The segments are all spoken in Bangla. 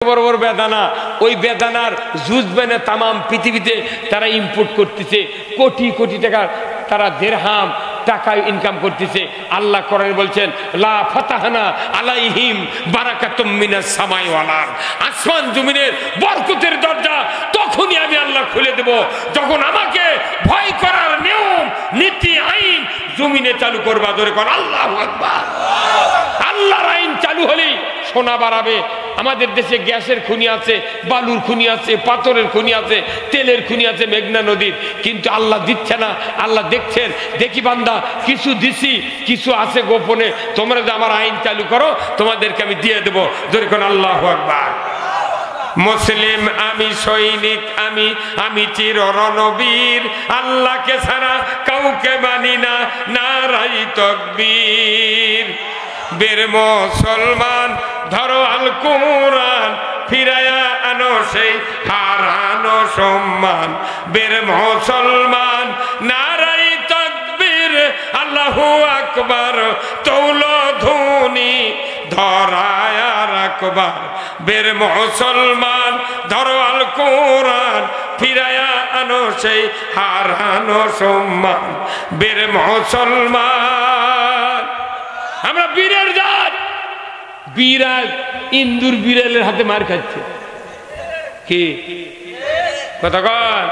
বড় বড় বেদানা, ওই বেদানার জুস বেনে তামাম পৃথিবীতে তারা ইম্পোর্ট করতেছে, কোটি কোটি টাকা তারা দিরহাম টাকা ইনকাম করতেছে। আল্লাহ কোরআনে বলছেন লা ফাতাহনা আলাইহিম বারাকাতুম মিনাস সামাই ওয়াল আরদ, আসমান জমিনের বরকতের দরজা তখনই আমি আল্লাহ খুলে দেব যখন আমাকে ভয় করার নিয়ম নীতি আইন জমিনে চালু করবা। ধরে কর আল্লাহু আকবার। আল্লাহর আইন চালু হলেই সোনা বাড়াবে। আমাদের দেশে গ্যাসের খনি আছে, বালুর খনি আছে, পাথরের খনি আছে, তেলের খনি আছে মেঘনা নদীর, কিন্তু আল্লাহ দিচ্ছে না। আল্লাহ দেখছেন, দেখি বান্দা কিছু দিছি, কিছু আছে গোপনে, তোমরা যে আমার আইন চালু করো তোমাদেরকে আমি দিয়ে দেবো। ধরে কোন আল্লাহু আকবার। মুসলিম আমি, সৈনিক আমি, আমি চির রণবীর, আল্লাহকে ছাড়া কাউকে মানি না, নারাই তাকবীর। বীর মুসলমান ধরো আল কুরআন, ফিরায়া আনো সেই হারানো সম্মান। বীর মুসলমান নারাই তাকবীর, আল্লাহু আকবার, তৌলধুনি ধরায় রাখবার। বীর মুসলমান ধরো আল কুরআন, ফিরায়া আনো সেই হারানো সম্মান। বীর মুসলমান আমরা বীরের জাত। বিরাজ ইন্দুর বিড়ালের হাতে মার খাচ্ছে কি কথা কর।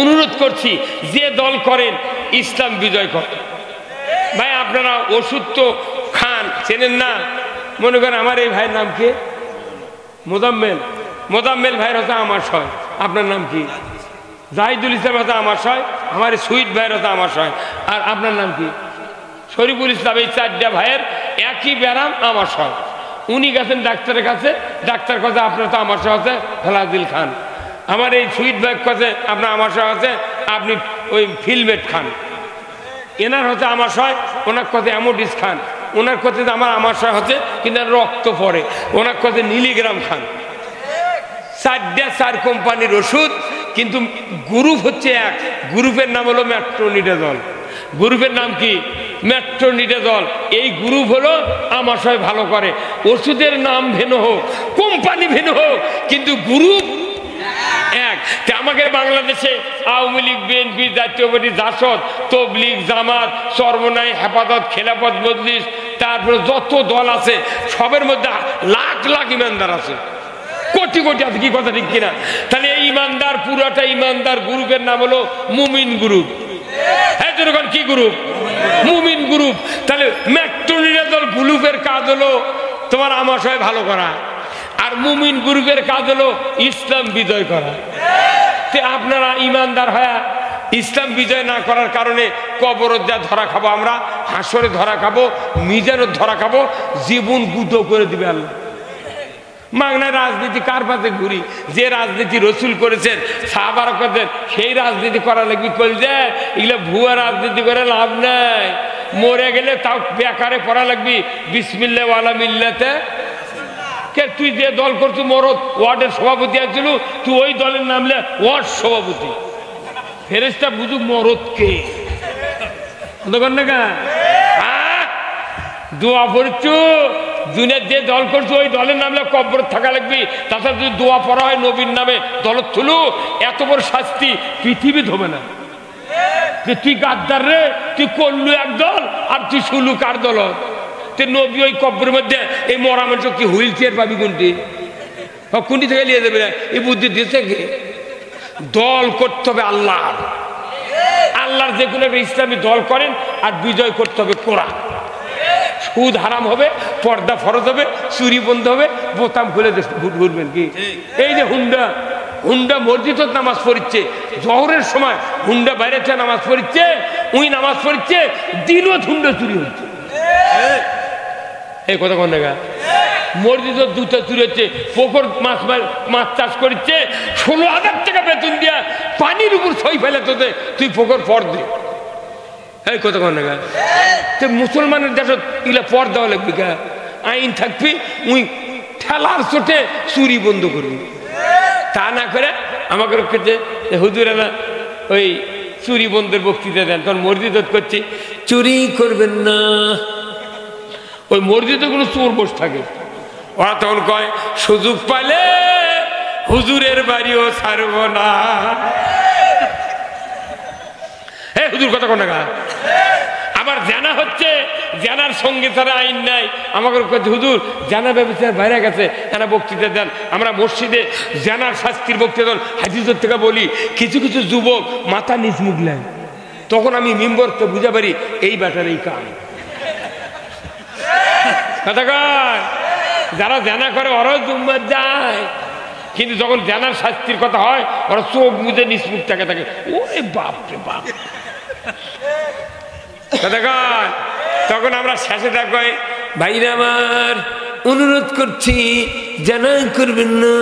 অনুরোধ করছি যে দল করেন ইসলাম বিজয় করেন। ভাই আপনারা ওষুধ তো খান, চেনেন না? মনে করেন আমার এই ভাইয়ের নাম কি? মোজাম্মেল। মোজাম্মেল ভাইয়ের হচ্ছে আমার সয়। আপনার নাম কি? জাহিদুল ইসলাম হচ্ছে আমার সয়। আমার সুইট ভাইয়ের হচ্ছে আমার সয়। আর আপনার নাম কি? শরীফুল ইসলাম। এই চারটা ভাইয়ের একই ব্যারাম আমার সয়। উনি গেছেন ডাক্তারের কাছে, ডাক্তার কাছে আপনার তো আমার সহ আছে ফেলাদিল খান। আমার এই সুইট ভাই কাছে আপনার আমার সহ আছে আপনি ওই ফিলমেট খান। এনার হচ্ছে আমার সয়, ওনার কথা অ্যামোডিস খান। ওনার কথা আমার সয় হচ্ছে কিন্তু রক্ত পড়ে, ওনার কথা মিলিগ্রাম খান। চারটা চার কোম্পানির ওষুধ, কিন্তু গ্রুপ হচ্ছে এক। গ্রুপের নাম হলো মেট্রোনিডাজল। গ্রুপের নাম কি? মেট্রোনিডাজল। এই গ্রুপ হলো আমাশয় ভালো করে। ওষুধের নাম ভিন্ন হোক, কোম্পানি ভিন্ন হোক, কিন্তু গ্রুপ এক। আমাদের বাংলাদেশে আওয়ামী লীগ, বিএনপি, জাতীয় পার্টি, জাসদ, তবলিগ, জামাত, চরমনাই, হেফাজত, খেলাফত, মজলিস, তারপরে যত দল আছে সবের মধ্যে লাখ লাখ ইমানদার আছে, কোটি কোটি আছে। কি কথা ঠিক কিনা? তাহলে এই ইমানদার পুরাটা ইমানদার গ্রুপের নাম হলো মুমিন গ্রুপ। হ্যাঁ যখন কি গ্রুপ? মুমিন গ্রুপ। তাহলে মেট্রোনিডাজল গ্রুপের কাজ হলো তোমার আমাশয় ভালো করা, আর মুমিন গ্রুপের কাজ হলো ইসলাম বিজয় করা। আপনারা ইমানদার হয়ে ইসলাম বিজয় না করার কারণে কবরত যা ধরা খাবো আমরা, হাসরে ধরা খাবো, মিজানের ধরা খাবো, জীবন গুঁতো করে দিবে আল্লাহ। মাগনায় রাজনীতি কার পাশে ঘুরি? যে রাজনীতি রসুল করেছেন, সাহাবারা করেছেন, সেই রাজনীতি করা লাগবে। কইলে এগুলো ভুয়া রাজনীতি করে লাভ নাই। মরে গেলে তাও বেকারে পড়া লাগবি বিসমিল্লাহ ওয়ালা মিল্লাতে। কে তুই যে দল করছু মরদ ওয়ার্ডের সভাপতি আসছিল, তুই ওই দলের নামলে ওয়ার্ড সভাপতি। ফেরেশতা বুঝুক মরদ কে। দোয়া পড়ছু, দুনিয়ার যে দল করছো ওই দলের নামে কবর থাকা লাগবে। তাছাড়া যদি দোয়া পড়া হয় নবীর নামে দলত থুলু, এত বড় শাস্তি পৃথিবী ধোবে না। যে তুই গাদ্দার রে, তুই করলু এক দল আর তুই শুলু কার দল? তুই নবী ওই কবরের মধ্যে এই মরা মানুষ কি হুইল চেয়ার পাবি কোনটি? কোনটি থেকে নিয়ে যাবে না? এই বুদ্ধি দিয়েছে কে? দল করতে হবে আল্লাহ। আল্লাহর যে কোনো একটা ইসলামী দল করেন, আর বিজয় করতে হবে কোরআন। সুদ হারাম হবে, পর্দা ফরজ হবে, চুরি বন্ধ হবে, বোতাম খুলে ঘুরবেন কি? এই যে হুন্ডা হুন্ডা মসজিদ নামাজ পড়ছে, জহরের সময় হুন্ডা বাইরে নামাজ পড়ছে, উই নামাজ পড়ছে, দিনও হুন্ডা চুরি হচ্ছে। এই কথা কোন জায়গা? মসজিদ দুটো চুরি হচ্ছে, পুকুর মাছ চাষ করছে, 16,000 টাকা বেতন দিয়া পানির উপর সই ফেলে তোতে, তুই পুকুর পর দে। এই কথা কোন জায়গা? মুসলমানের দেশ এগুলা পর দেওয়া লাগবে। কা আইন থাকবি, উই ঠেলার চোটে চুরি বন্ধ করবি। তা না করে আমাকে রক্ষেছে হুজুরেরা ওই চুরি বন্ধের বক্তৃতা দেন, তখন মসজিদ করছি চুরি করবেন না। ওই মসজিদে কোনো চোর বসে থাকে, ওরা তখন কয় সুযোগ পাইলে হুজুরের বাড়িও ছাড়ব না। হে হুজুর কথা কোন না। আবার জানা হচ্ছে, জানার সঙ্গে তারা আইন নাই। আমাকে হুজুর জানা ব্যবস্থার বাইরে গেছে, এরা বক্তৃতা দেন। আমরা মসজিদে জানার শাস্তির বক্তৃতা দেন হাদিসের থেকে বলি, কিছু কিছু যুবক মাথা নিচ মুখ নেয়। তখন আমি মিম্বরকে বুঝা পারি এই ব্যাটার এই কাম। কথা কয় যারা জানা করে ওরাও জুম্মার যায়, কিন্তু যখন জানার শাস্তির কথা হয় ওরা চোখ বুঝে নিচ মুখ থাকে থাকে। ওরে বাপ রে বাপ। তখন আমরা শেষে থাকি, ভাইরা আমার অনুরোধ করছি জানা করবেন না।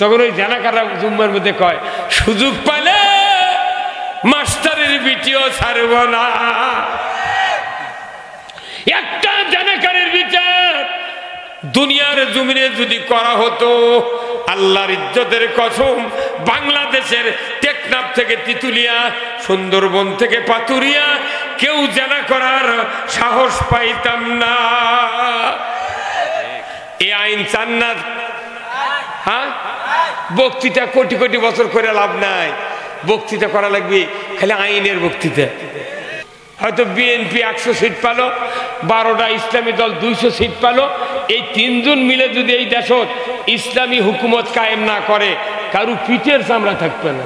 তখন ওই জানাকাররা জুম্মার মধ্যে কয় সুযোগ পাইলে মাস্টারের বিটিও ছাড়ব না। একটা জানাকারের বিচার দুনিয়ার জমিনে যদি করা হতো, আল্লাহর ইজ্জতের কসম, বাংলাদেশের টেকনাফ থেকে তিতুলিয়া, সুন্দরবন থেকে পাতুরিয়া কেউ জানা করার সাহস পাইতাম না। এই আইন চান না? হ্যাঁ, বক্তৃতা কোটি কোটি বছর করে লাভ নাই। বক্তৃতা করা লাগবে খালি আইনের বক্তৃতা। হয়তো বিএনপি 100 সিট পালো, 12টা ইসলামী দল 200 সিট পালো। এই তিনজন মিলে যদি এই দেশত ইসলামী হুকুমত কায়েম না করে, কারু পিঠের চামড়া থাকবে না।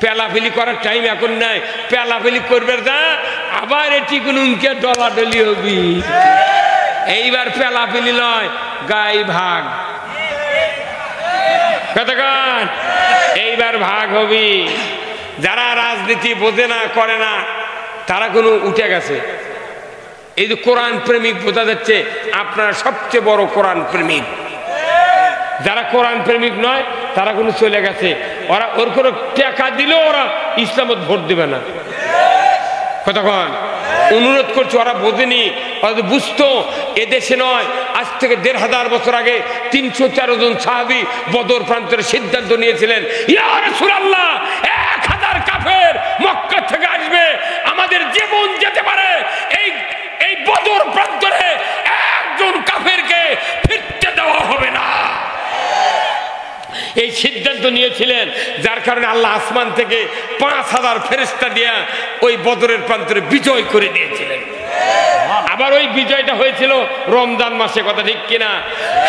পেলাফেলি করার টাইম এখন নাই। পেলাফেলি করবে যা, আবার এটি কোনকে ডলাডলি হবি। এইবার পেলাফেলি নয়, গাই ভাগ। কতক্ষণ এইবার ভাগ হবি। যারা রাজনীতি বোঝে না, করে না, তারা কোনো উঠে গেছে। এই যে কোরআন প্রেমিক বোঝা যাচ্ছে, আপনারা সবচেয়ে বড় কোরআন প্রেমিক। যারা কোরআন প্রেমিক নয় তারা কোনো চলে গেছে। ওরা ওর কোনো টাকা দিলেও ওরা ইসলামত ভোট দেবে না। কতক্ষণ অনুরোধ করছে, ওরা বোঝেনি। ওরা বুঝতো এদেশে নয়, আজ থেকে 1500 বছর আগে 304 জন সাহাবী বদর প্রান্তরে সিদ্ধান্ত নিয়েছিলেন, ইয়া রাসূলুল্লাহ 1000 কাফের মক্কা থেকে আসবে, আমাদের জীবন যেতে পারে, এই বদর প্রান্তরে একজন কাফেরকে ফিরতে দেওয়া হবে না। এই সিদ্ধান্ত নিয়েছিলেন, যার কারণে আল্লাহ আসমান থেকে 5000 ফেরেশতা দিয়ে ওই বদরের প্রান্তরে বিজয় করে দিয়েছিলেন। আবার ওই বিজয়টা হয়েছিল রমজান মাসে, কথা ঠিক কিনা?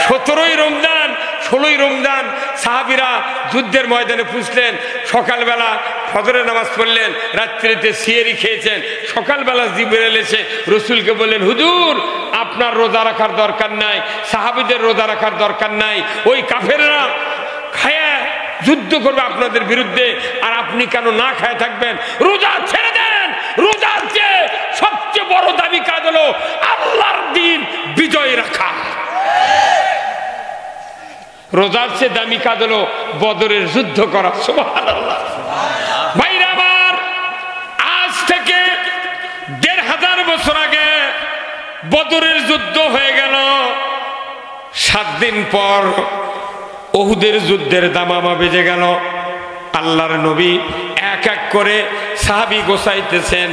17ই রমজান 16ই রমজান সাহাবীরা যুদ্ধের ময়দানে পুষলেন। সকালবেলা ফজরের নামাজ পড়লেন, রাত্রিতে সিয়ারি খেয়েছেন। সকালবেলা জিবরাইল এসে রসুলকে বললেন, হুজুর আপনার রোজা রাখার দরকার নাই, সাহাবীদের রোজা রাখার দরকার নাই, ওই কাফেররা খায়া যুদ্ধ করবে আপনাদের বিরুদ্ধে, আর আপনি কেন না খায় থাকবেন? রোজা ছেড়ে দেন। রোজার চেয়ে সবচেয়ে বড় দাবি কাজ হলো আল্লাহর দ্বীন বিজয় রাখা। রোজার চেয়ে দামি কাজ হলো বদরের যুদ্ধ করা। সুবহানাল্লাহ। ভাইরা আমার, আজ থেকে 1500 বছর আগে বদরের যুদ্ধ হয়ে গেল। 7 দিন পর উহুদের যুদ্ধের দামামা বেজে গেল। আল্লাহর নবী এক এক করে সাহাবী গোছাইতেছেন।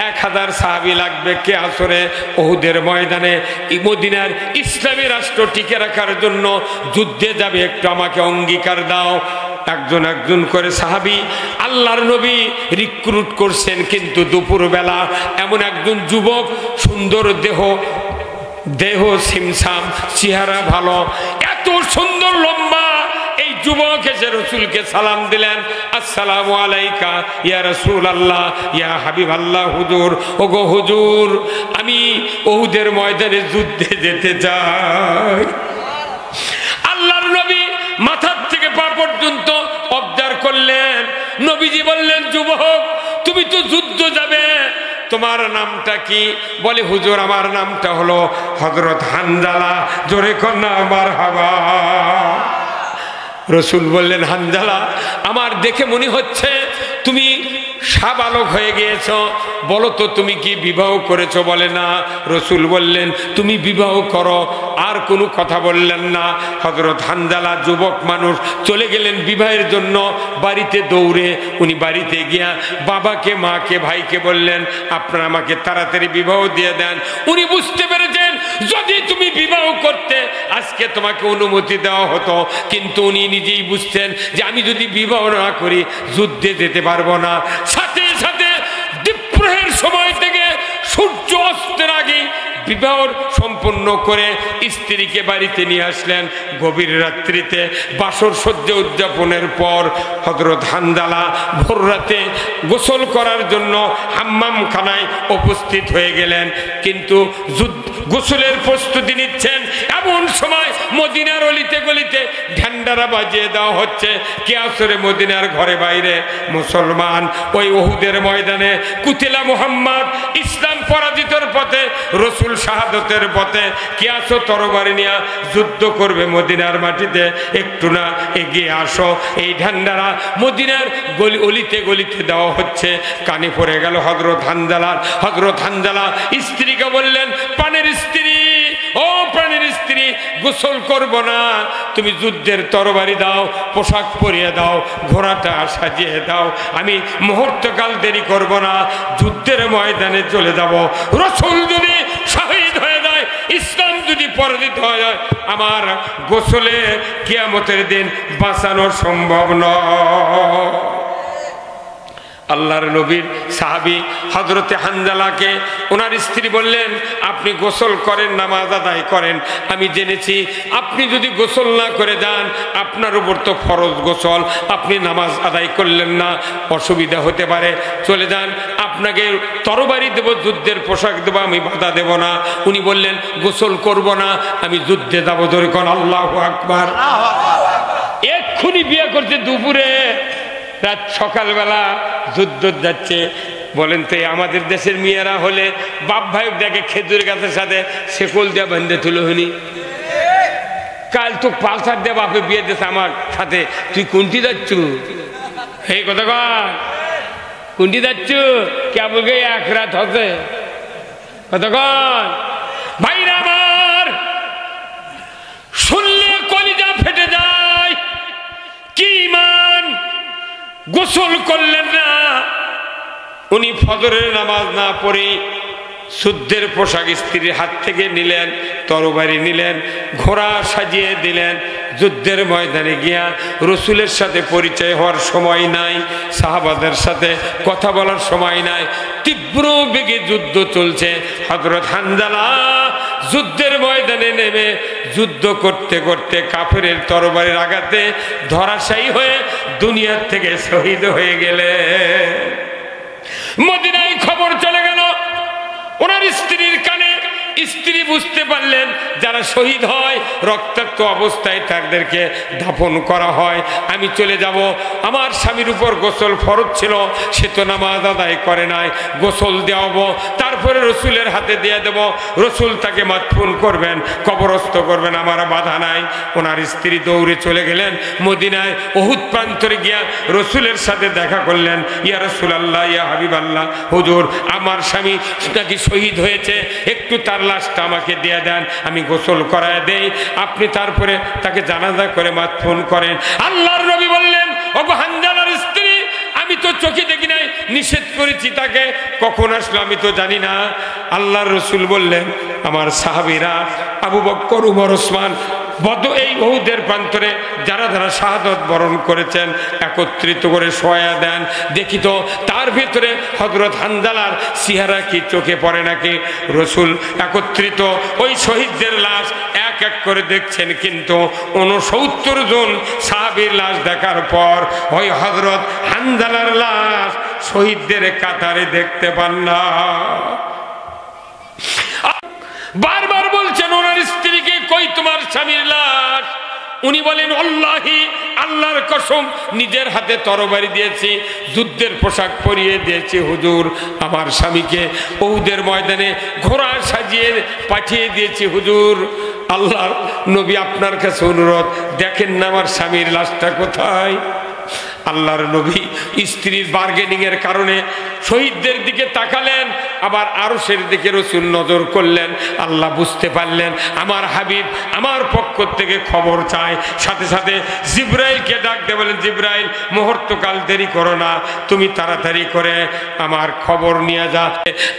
1000 সাহাবী লাগবে কে আসরে উহুদের ময়দানে মদিনার ইসলামী রাষ্ট্র টিকে রাখার জন্য যুদ্ধে যাবে, একটু আমাকে অঙ্গীকার দাও। একজন একজন করে সাহাবী আল্লাহর নবী রিক্রুট করছেন। কিন্তু দুপুরবেলা এমন একজন যুবক, সুন্দর দেহ সিমসাম, চেহারা ভালো, এত সুন্দর লম্বা, এই যুবক এসে রসুলকে সালাম দিলেন, আসসালামু আলাইকা ইয়া রাসূলুল্লাহ, ইয়া হাবিবাল্লাহ। হুজুর, ওগো হুজুর, আমি উহুদের ময়দানে যুদ্ধে যেতে চাই। আল্লাহর নবী মাথার থেকে পা পর্যন্ত অবজার্ভ করলেন। নবীজি বললেন, যুবক তুমি তো যুদ্ধ যাবে, তোমার নামটা কি? বলে, হুজুর আমার নামটা হলো হযরত হানজালা। জোরে কন্যা মারহাবা। রসুল বললেন, হানজালা, আমার দেখে মনে হচ্ছে তুমি সাবালক হয়ে গিয়েছ, বলো তো তুমি কি বিবাহ করেছো? বলে, না। রসুল বললেন, তুমি বিবাহ করো। আর কোনো কথা বললেন না। হযরত হানজালা যুবক মানুষ চলে গেলেন বিবাহের জন্য। বাড়িতে দৌড়ে উনি বাড়িতে গিয়া বাবাকে, মাকে, ভাইকে বললেন, আপনারা আমাকে তাড়াতাড়ি বিবাহ দিয়ে দেন। উনি বুঝতে পেরেছেন যদি তুমি বিবাহ করতে আজকে তোমাকে অনুমতি দেওয়া হতো, কিন্তু উনি নিজেই বুঝতেন যে আমি যদি বিবাহ না করি যুদ্ধে যেতে পারবো না। সাথে সাথে দ্বীপ্রহের সময় থেকে সূর্য অস্তের আগে বিবাহ সম্পন্ন করে স্ত্রীকে বাড়িতে নিয়ে আসলেন। গভীর রাত্রিতে বাসর সজ্জা উদযাপনের পর হযরত হানজালা ভোর রাতে গোসল করার জন্য হাম্মামখানায় উপস্থিত হয়ে গেলেন, কিন্তু গোসলের প্রস্তুতি নিচ্ছেন। এমন সময় মদিনার অলিতে গলিতে ঢান্ডারা বাজিয়ে দেওয়া হচ্ছে। কিয়াসরে মদিনার ঘরে বাইরে মুসলমান ওই উহুদের ময়দানে কুতিলা মুহাম্মদ, ইসলাম পরাজিতর পথে, রসুল শাহাদতের পথে। কিয়াস তরবারি নিয়ে যুদ্ধ করবে মদিনার মাটিতে, একটু না এগিয়ে আসো। এই ঢান্ডারা মদিনার অলিতে গলিতে দেওয়া হচ্ছে। কানে পড়ে গেল হযরত হানজালার। হযরত হানজালা স্ত্রীকে বললেন, প্রাণের স্ত্রী, ও প্রাণের স্ত্রী, গোসল করব না, তুমি যুদ্ধের তরবারি দাও, পোশাক পরিয়ে দাও, ঘোড়াটা সাজিয়ে দাও, আমি মুহূর্তকাল দেরি করব না, যুদ্ধের ময়দানে চলে যাব। রাসূল যদি শহীদ হয়ে যায়, ইসলাম যদি পরাজিত হয়ে যায়, আমার গোসলে কিয়ামতের দিন বাঁচানো সম্ভব নয়। আল্লাহর নবীর সাহাবী হযরতে হানজালাকে ওনার স্ত্রী বললেন, আপনি গোসল করেন, নামাজ আদায় করেন। আমি জেনেছি আপনি যদি গোসল না করে যান, আপনার উপর তো ফরজ গোসল, আপনি নামাজ আদায় করলেন না, অসুবিধা হতে পারে, চলে যান, আপনাকে তরবারি দেব, যুদ্ধের পোশাক দেবো, আমি বাধা দেব না। উনি বললেন, গোসল করব না, আমি যুদ্ধে যাবো। ধরে কোন আল্লাহু আকবার। এক্ষুনি বিয়ে করছে দুপুরে, রাত সকালবেলা যুদ্ধ যাচ্ছে। বলেন তো আমাদের দেশের মেয়েরা হলে বাপ ভাই দেখে খেজুর গাছের সাথে শেকল দিয়ে বান্ধে তুলে হনি, কাল তো পালসার দিয়ে বাপে বিয়ে দিয়েছে আমার সাথে, তুই কোনটি যাচ্ছ? এই কথা কর, কোনটি যাচ্ছ? কেবল গে এক রাত হচ্ছে, কথা কর। ভাইরা আমার, শুনলে কলিজা ফেটে যায়। কি ইমান! গোসল করলেন না, উনি ফজরের নামাজ না পড়ে যুদ্ধের পোশাক স্ত্রীর হাত থেকে নিলেন, তরবারি নিলেন, ঘোড়া সাজিয়ে দিলেন। যুদ্ধের ময়দানে গিয়া রসুলের সাথে পরিচয় হওয়ার সময় নাই, সাহাবাদের সাথে কথা বলার সময় নাই, তীব্র বেগে যুদ্ধ চলছে। হযরত হানজালা যুদ্ধের ময়দানে নেমে যুদ্ধ করতে করতে কাফেরের তরবারির আঘাতে ধরাশায়ী হয়ে দুনিয়ার থেকে শহীদ হয়ে গেলে। মদিনায় খবর চলে গেল ওনার স্ত্রীর কানে। স্ত্রী বুঝতে পারলেন, যারা শহীদ হয় রক্তাক্ত অবস্থায় তাদেরকে দাফন করা হয়। আমি চলে যাব, আমার স্বামীর উপর গোসল ফরজ ছিল, সে তো নামাজ আদায় করে নাই, গোসল দেওয়াবো, তারপরে রসুলের হাতে দিয়ে দেব, রসুল তাকে মাদফুন করবেন, কবরস্থ করবেন, আমার বাধা নাই। ওনার স্ত্রী দৌড়ে চলে গেলেন মদিনায়, উহুদ প্রান্তরে গিয়া রসুলের সাথে দেখা করলেন। ইয়া রাসূলুল্লাহ, ইয়া হাবিবাল্লাহ, হুজুর আমার স্বামী নাকি শহীদ হয়েছে, একটু তার লাশটা আমাকে দিয়ে দেন, আমি গোসল করায় দেই, আপনি তারপরে তাকে জানাজা করে মাদফুন করেন। আল্লাহর নবী বললেন, ও হানজালার স্ত্রী, আমি তো চোখে দেখি নাই, নিষেধ করেছি তাকে, কখন আসলো আমি তো জানি না। আল্লাহর রসুল বললেন, আমার সাহাবীরা আবু বকর, উমর, ওসমান এই উহুদের প্রান্তরে যারা যারা শাহাদত বরণ করেছেন একত্রিত করে শোয়া দেন, দেখি তো তার ভিতরে হযরত হানজালার চেহারা কি চোখে পড়ে নাকি। রসুল একত্রিত ওই শহীদদের লাশ এক এক করে দেখছেন, কিন্তু 69 জন সাহাবীর লাশ দেখার পর ওই হযরত হানজালার লাশ শহীদদের কাতারে দেখতে পান না। বারবার বলছেন ওনার স্ত্রীকে, কই তোমার স্বামীর লাশ? উনি বলেন, আল্লাহি, আল্লাহর কসম, নিজের হাতে তরবারি দিয়েছি, যুদ্ধের পোশাক পরিয়ে দিয়েছি হুজুর, আমার স্বামীকে উহুদের ময়দানে ঘোড়া সাজিয়ে পাঠিয়ে দিয়েছি হুজুর। আল্লাহর নবী আপনার কাছে অনুরোধ, দেখেন না আমার স্বামীর লাশটা কোথায়? আল্লাহর নবী স্ত্রীর বার্গেনিং এর কারণে শহীদদের দিকে তাকালেন, আবার আরশের দিকে রাসূল নজর করলেন। আল্লাহ বুঝতে পারলেন আমার হাবিব আমার পক্ষ থেকে খবর চায়। সাথে সাথে জিবরাইলকে ডাক দিয়ে বলেন, জিবরাইল মুহূর্তকাল দেরি করো না, তুমি তাড়াতাড়ি করে আমার খবর নিয়ে যা।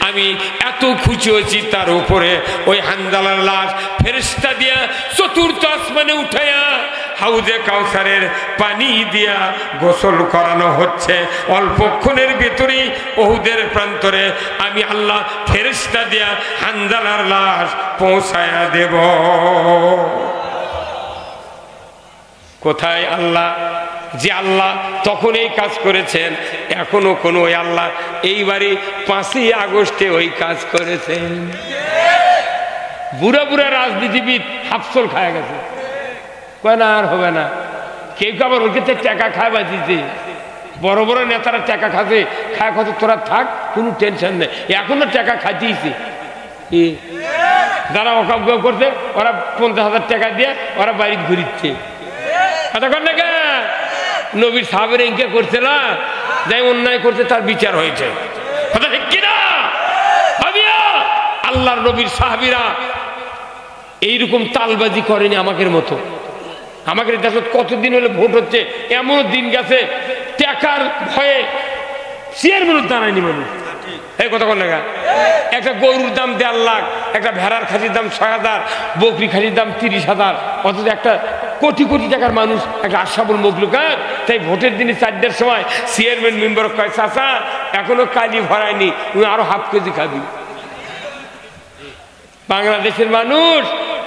আমি এত খুশি হয়েছি, তার উপরে ওই হানজালার লাশ ফেরেশতা দিয়া চতুর্থ আসমানে উঠাইয়া হাউজে কাউসারের পানি দিয়া গোসল করানো হচ্ছে। অল্পক্ষণের ভিতরেই উহুদের প্রান্তরে আমি আল্লাহ ফেরেশতা দিয়া হানজালার লাশ পৌঁছায়া দেব। কোথায় আল্লাহ? যে আল্লাহ তখন এই কাজ করেছেন, এখনো কোনো ওই আল্লাহ এইবারই 5ই আগস্টে ওই কাজ করেছেন। বুড়া বুড়া রাজনীতিবিদ হাফসল খায় গেছে, কয় না আর হবে না। কেউ আবার ওর ক্ষেত্রে টাকা খায় বাঁচিয়েছে, বড় বড় নেতারা টাকা খাচ্ছে, খায় কত তোরা থাক, কোনো টেনশন নেই। এখনো টাকা খাইতেইছে, যারা অকাব্য করছে ওরা 50,000 টাকা দিয়ে ওরা বাড়ি ঘুরিচ্ছে। কতক্ষণ না নবীর সাহাবের ইনকে করছে না, যাই অন্যায় করছে তার বিচার হয়েছে। কথা ঠিক কিনা? আল্লাহর নবীর সাহাবীরা এইরকম তালবাজি করেনি আমাদের মতো। আমাদের দেশে কতদিন হলে ভোট হচ্ছে, এমন দিন গেছে টাকার ভয়ে চেয়ারম্যান দাঁড়ায়নি মানুষ। এই কথা কোন জায়গা? একটা গরুর দাম 1.5 লাখ, একটা ভেড়ার খাসির দাম 6,000, বকরি খাসির দাম 30,000, অথচ একটা কোটি কোটি টাকার মানুষ একটা আশাবুল মখলুকাত। তাই ভোটের দিনে 4টার সময় চেয়ারম্যান মেম্বার কয়, চাচা এখনো কালি ভরায়নি, তুমি আরো হাফ কেজি খাবি। বাংলাদেশের মানুষ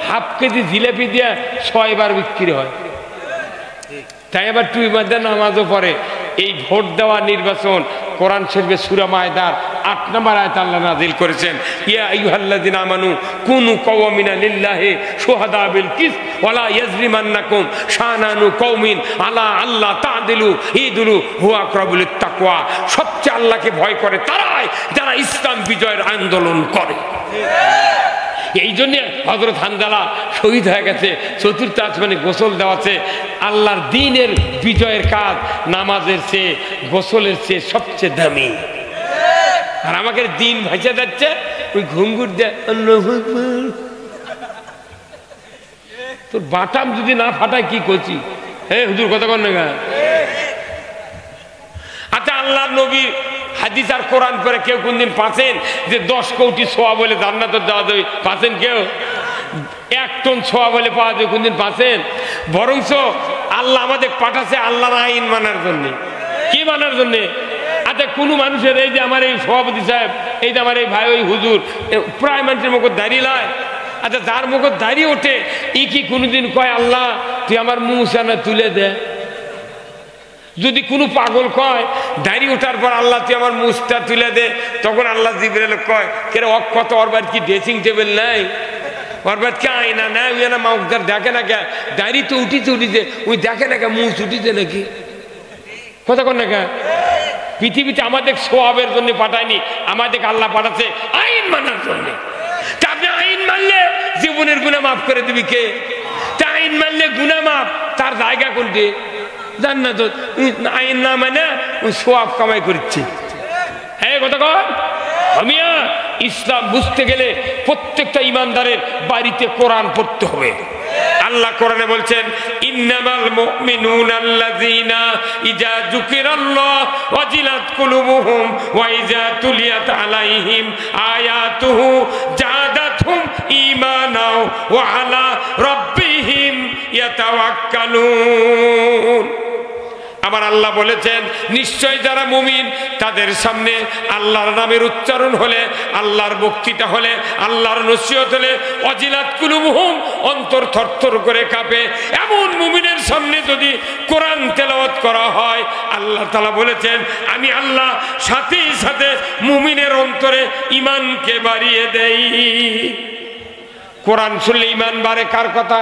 হাফ কেজি জিলাপি দিয়ে 6 বার বিক্রি হয়। তাই আবার টুই মধ্যে নামাজও পড়ে। এই ভোট দেওয়া নির্বাচন কোরআন শরীফে সূরা মায়দার 8 নম্বর আয়াত আল্লাহ নাযিল করেছেন, ইয়া আইয়ুহাল্লাযিনা আমানু কুনু কওয়ামিনা লিল্লাহি শুহাদা বিল কিস ওয়ালা ইয়াজরিমান্নাকুম শানানু কওমিন আলা আল্লাহ তা'দিলু ইদুলু হুয়া আকরাবু লিত-তাকওয়া। সবচেয়ে আল্লাহকে ভয় করে তারাই যারা ইসলাম বিজয়ের আন্দোলন করে। এই জন্য হযরত হানজালা শহীদ হয়ে গেছে। চতুর্থ আসমানে গোসল দেওয়াছে। আল্লাহর দ্বীনের বিজয়ের কাজ নামাজের চেয়ে গোসলের চেয়ে সবচেয়ে দামি। আর আমাকে দিন ভাইসা যাচ্ছে ওই ঘুঙ্গুর দেয়, তোর বাটাম যদি না ফাটায় কি করছি? হ্যাঁ হুজুর কথা কন না। আচ্ছা আল্লাহর নবী হাদিস আর কোরআন করে কেউ কোনদিন পাচ্ছেন যে 10 কোটি ছোঁয়া বলে জান্নাতে যাওয়া যাবে? পাচ্ছেন কেউ? 1 টন ছোঁয়া বলে পাওয়া যাবে কোনদিন পাচ্ছেন? বরঞ্চ আল্লাহ আমাদের পাঠাচ্ছে আল্লাহর আইন মানার জন্য। কি মানার জন্য? আচ্ছা কোনো মানুষের, এই যে আমার এই সভাপতি সাহেব, এই যে আমার এই ভাই ওই হুজুর, প্রায় মানুষের মুখ দাঁড়িয়ে লয়। আচ্ছা যার মুখ দাঁড়িয়ে ওঠে ই কি কোনোদিন কয় আল্লাহ তুই আমার মুসানা তুলে দে? যদি কোনো পাগল কয় দাঁড়িয়ে ওঠার পর আল্লাহ তুই আমার মুছটা তুলে দে, তখন আল্লাহ জিবরাইল কয় কেরে অক্ষত ওর বাড়ি কি ড্রেসিং টেবিল নাই? ওর বাড়ি কি আয়না নাই? ওই না মাউকদার দেখে না কে দাঁড়িয়ে তো উঠিছে ওই দেখে না কে মুছ উঠিছে নাকি? কথা কন না কে? পৃথিবীতে আমাদের সোয়াবের জন্য পাঠায়নি, আমাদের আল্লাহ পাঠাচ্ছে আইন মানার জন্য। তা আপনি আইন মানলে জীবনের গুনাহ মাফ করে দিবি কে? তা আইন মানলে গুনাহ মাফ, তার জায়গা কোনটি? জান্নাত। আইন না মানে ওই সোয়াব কামাই করছে। হ্যাঁ কথা কন। আমিয়া ইসলাম বুঝতে গেলে প্রত্যেকটা ইমানদারের বাড়িতে কোরআন পড়তে হবে। আল্লাহ কোরআনে বলছেন, ইন্নামাল মুমিনুনা আল্লাযীনা ইযা যুকিরাল্লাহ ওয়াজিলাত কুলুবুহুম ওয়া ইযা তুলিয়াত আলাইহিম আয়াতুহু জাদাতহুম ঈমানাও ওয়া আলা রাব্বিহিম ইয়াতাওয়াক্কালুন। আমার আল্লাহ বলেছেন নিশ্চয় যারা মুমিন তাদের সামনে আল্লাহর নামের উচ্চারণ হলে, আল্লাহর বক্তৃতা হলে, আল্লাহর নসিহত হলে ওয়াজিলাত কুলুবুহুম অন্তর থরথর করে কাঁপে। এমন মুমিনের সামনে যদি কোরআন তেলাওয়াত করা হয়, আল্লাহ তাআলা বলেছেন আমি আল্লাহ সাথে সাথে মুমিনের অন্তরে ঈমানকে বাড়িয়ে দেই। কোরআন শুনলে ঈমান বাড়ে কার কথা?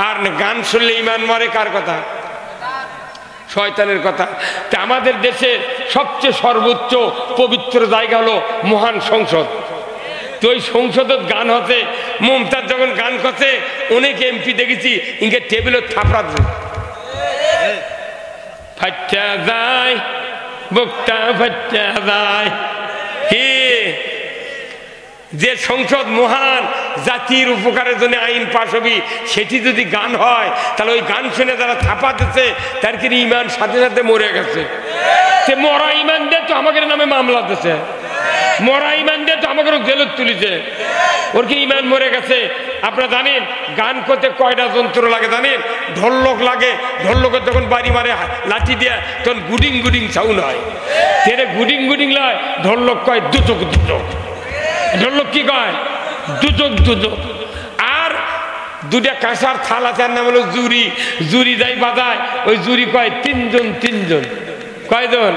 আর গান শুনলে ঈমান মরে কার কথা? শয়তানের কথা। তা আমাদের দেশে সবচেয়ে সর্বোচ্চ পবিত্র জায়গা হলো মহান সংসদ। তো ওই সংসদের গান হচ্ছে, মমতাজ যখন গান করছে অনেক এমপি দেখেছি ইনকে টেবিলের থাপড়া ফাচ্চা যায়, বুকটা ফাচ্চা যায়। কি যে সংসদ মহান জাতির উপকারের জন্য আইন পাশ হবি, সেটি যদি গান হয়, তাহলে ওই গান শুনে যারা থাপা দিচ্ছে তার কি ইমান সাথে সাথে মরে গেছে। সে মরা ইমান দিয়ে তো আমাদের নামে মামলা দিচ্ছে, মরা ইমান দিয়ে তো আমাকে জেলত তুলিছে, ওর কি ইমান মরে গেছে? আপনারা জানেন গান করতে কয়টা যন্ত্র লাগে জানেন? ঢোলক লাগে, ঢোলকের যখন বাড়ি মারে লাঠি দিয়ে তখন গুডিং গুডিং সাউন্ড হয়, সেটা গুডিং গুডিং লয়, ঢোলক কয় দুচক দুচক। ঢোলক কি কয়? দুচক দুচক। আর দুটা কাঁসার থাল আছে, নাম হলো জুরি, জুরি যাই বাজায়, ওই জুরি কয় তিনজন তিনজন। কয়জন?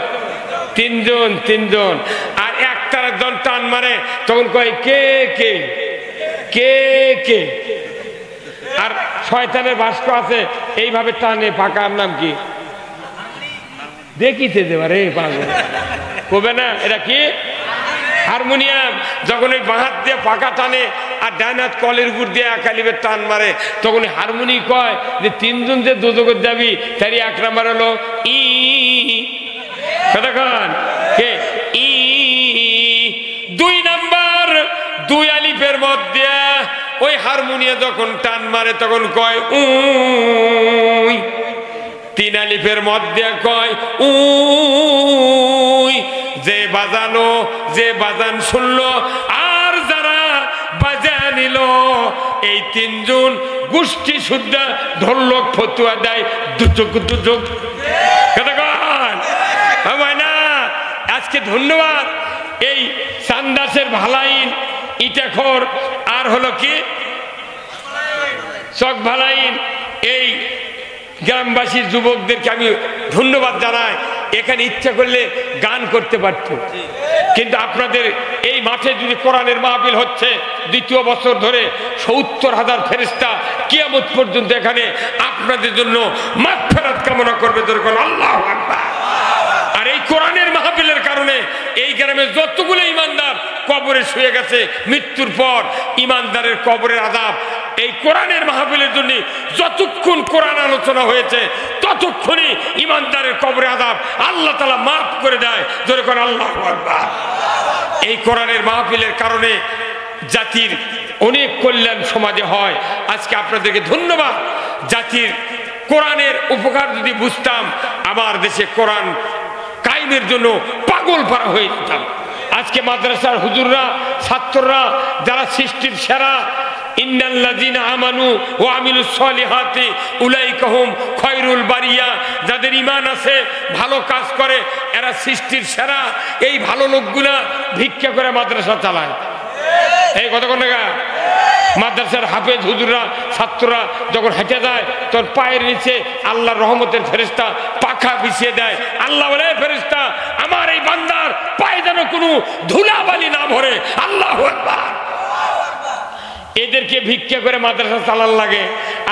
তিনজন তিনজন। আর একটার একজন টান মারে, তখন কয় কে কে কে কে। আর শয়তানের বাস্ক আছে, এইভাবে টানে পাকার নাম কি দেখিতে দেবা রে পাগল কবে না? এটা কি? হারমোনিয়াম। যখন ওই বাহাত দিয়ে পাকা টানে আর ডান হাত কলের উপর দিয়ে একালিবের টান মারে, তখন হারমোনি কয় যে তিনজন যে দোজখে যাবি, তারই এক নাম্বার হলো ই। কতক্ষণ? কে? ই। দুই নাম্বার, দুই আলিফের মধ্যে ওই হারমোনিয়া যখন টান মারে তখন কয় উই। তিন আলিফের মধ্যে কয় উই। যে বাজানো, যে বাজান শুনলো আর যারা বাজা নিল, এই তিনজন গোষ্ঠী শুদ্ধা ঢোলক ফতুয়া দেয় দুচক দুচক। কতক্ষণ? হয় না? আজকে ধন্যবাদ এই চান্দাসের ভালাইন, ইটাখোর, আর হলো কি চক ভালাইন, এই গ্রামবাসীর যুবকদেরকে আমি ধন্যবাদ জানাই। এখানে ইচ্ছা করলে গান করতে পারত, কিন্তু আপনাদের এই মাঠে যদি কোরআনের মাহফিল হচ্ছে দ্বিতীয় বছর ধরে, ৭০,০০০ ফেরেশতা কিয়ামত পর্যন্ত এখানে আপনাদের জন্য মাগফিরাত কামনা করবে। যেরকম আল্লাহু আকবার। আর এই কোরআনের মাহফিলের কারণে এই গ্রামে যতগুলো ইমানদার কবরে শুয়ে গেছে মৃত্যুর পর, ইমানদারের কবরের আযাব এই কোরআনের মাহফিলের জন্য যতক্ষণ কোরআন আলোচনা হয়েছে ততক্ষণই ইমানদারের কবরে আযাব আল্লাহ তাআলা মাফ করে দেয়। যেরকম আল্লাহু আকবার। এই কোরআনের মাহফিলের কারণে জাতির অনেক কল্যাণ সমাজে হয়। আজকে আপনাদেরকে ধন্যবাদ। জাতির কোরআনের উপকার যদি বুঝতাম, আমার দেশে কোরআন কায়েমের জন্য পাগল পারা হয়ে যেতাম। আজকে মাদ্রাসার হুজুররা, ছাত্ররা যারা সৃষ্টির সেরা, ইন্নাল্লাযীনা আমানু ওয়া আমিলুস সলিহাতি উলাইকা হুম খায়রুল বারিয়া, যাদের ঈমান আছে, ভালো কাজ করে, এরা সৃষ্টির সেরা। এই ভালো লোকগুলা ভিক্ষা করে মাদ্রাসা চালায়। এই কতক্ষণ টাকা? মাদ্রাসার হাফেজ হুজুররা, ছাত্ররা যখন হেঁটে যায় তখন পায়ের নিচে আল্লাহর রহমতের ফেরেশতা পাখা বিছিয়ে দেয়। আল্লাহ বলে, ফেরেশতা আমার এই বান্দার পায়ে যেন কোনো ধুলাবালি না ভরে। আল্লাহু আকবার। এদেরকে ভিক্ষা করে মাদ্রাসা চালান লাগে।